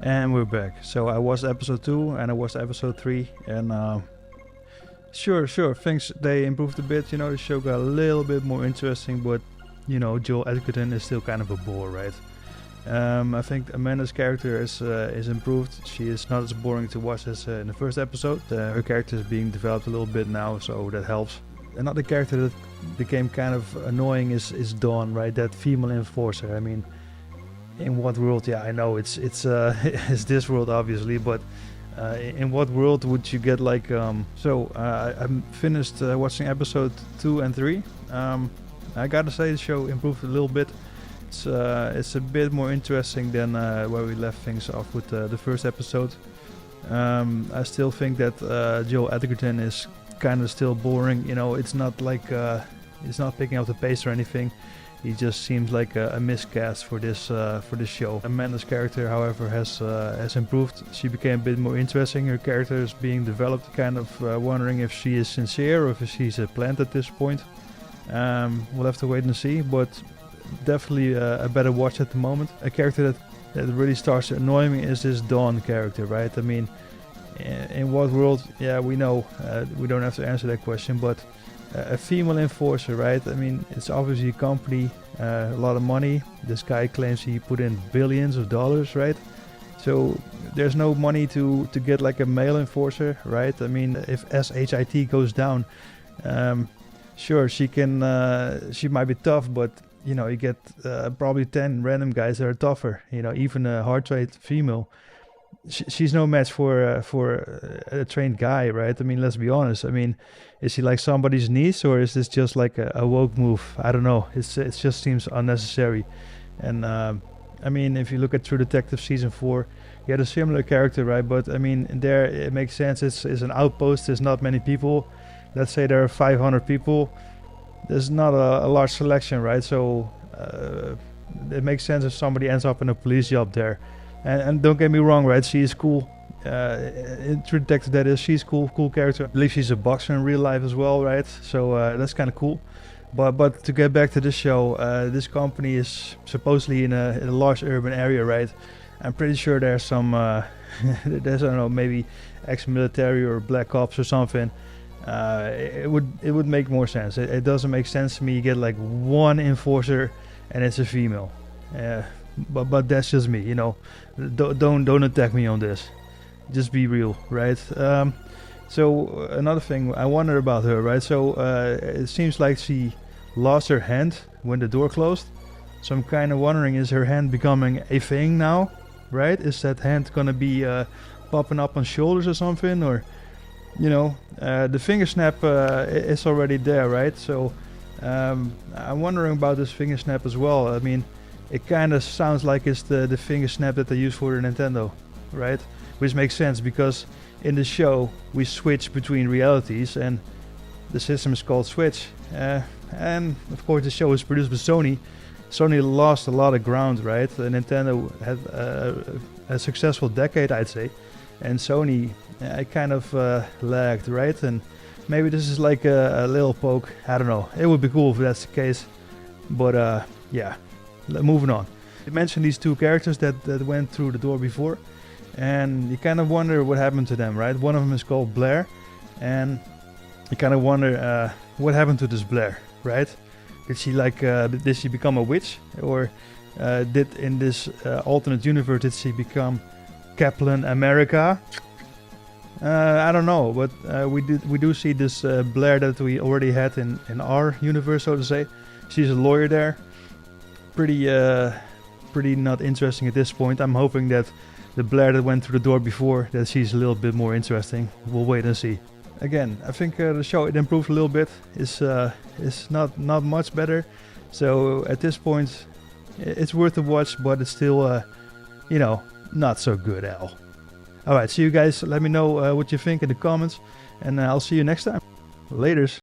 And we're back. So I watched episode 2 and I watched episode 3, and sure, things they improved a bit. The show got a little bit more interesting, but Joel Edgerton is still kind of a bore, right? I think Amanda's character is improved. She is not as boring to watch as in the first episode. Her character is being developed a little bit now, so that helps. Another character that became kind of annoying is Dawn, right? That female enforcer. I mean, in what world? Yeah, I know it's it's this world obviously, but in what world would you get like I finished watching episode 2 and 3. I gotta say the show improved a little bit. It's a bit more interesting than where we left things off with the first episode. I still think that Joel Edgerton is kind of still boring. It's not like it's not picking up the pace or anything. He just seems like a miscast for this show. Amanda's character, however, has improved. She became a bit more interesting. Her character is being developed. Kind of wondering if she is sincere or if she's a plant at this point. We'll have to wait and see, but definitely a better watch at the moment. A character that really starts to annoy me is this Dawn character, right? I mean, in what world? Yeah, we know. We don't have to answer that question, but a female enforcer, right? I mean, it's obviously a company, a lot of money. This guy claims he put in billions of dollars, right? So there's no money to get like a male enforcer, right? I mean, if SHIT goes down, sure, she might be tough, but you get probably 10 random guys that are tougher. Even a hard trained female, she's no match for a trained guy, right? I mean, let's be honest. I mean, is she like somebody's niece, or is this just like a woke move? I don't know. It just seems unnecessary. And I mean, if you look at True Detective season 4, he had a similar character, right? But I mean, there it makes sense. It's an outpost. There's not many people. Let's say there are 500 people. There's not a large selection, right? So it makes sense if somebody ends up in a police job there. And don't get me wrong, right? She is cool. In True Detective, that is, she's cool character. I believe she's a boxer in real life as well, right? So that's kind of cool. But to get back to this show, this company is supposedly in a large urban area, right? I'm pretty sure there's some, there's, I don't know, maybe ex-military or black ops or something. It would make more sense. It doesn't make sense to me. You get like one enforcer and it's a female. But that's just me, Don't attack me on this. Just be real, right? So another thing I wonder about her, right? So it seems like she lost her hand when the door closed. So I'm kind of wondering, is her hand becoming a thing now, right? Is that hand gonna be popping up on shoulders or something, or the finger snap is already there, right? So I'm wondering about this finger snap as well. I mean, it kind of sounds like it's the finger snap that they use for the Nintendo, right? Which makes sense because in the show we switch between realities and the system is called Switch. And of course the show is produced by Sony. Sony lost a lot of ground, right? Nintendo had a successful decade, I'd say. And Sony kind of lagged, right? And maybe this is like a little poke. I don't know. It would be cool if that's the case. But yeah, moving on. You mentioned these two characters that went through the door before. And you kind of wonder what happened to them, right? One of them is called Blair. And you kind of wonder what happened to this Blair, right? Did she become a witch? Or did in this alternate universe, did she become Kaplan America? I don't know, but we do see this Blair that we already had in our universe, so to say. She's a lawyer there. Pretty not interesting at this point. I'm hoping that the Blair that went through the door before, that she's a little bit more interesting. We'll wait and see. Again, I think the show, it improved a little bit. It's not much better. So at this point, it's worth a watch, but it's still, not so good at all. Alright, see you guys. Let me know what you think in the comments. And I'll see you next time. Laters.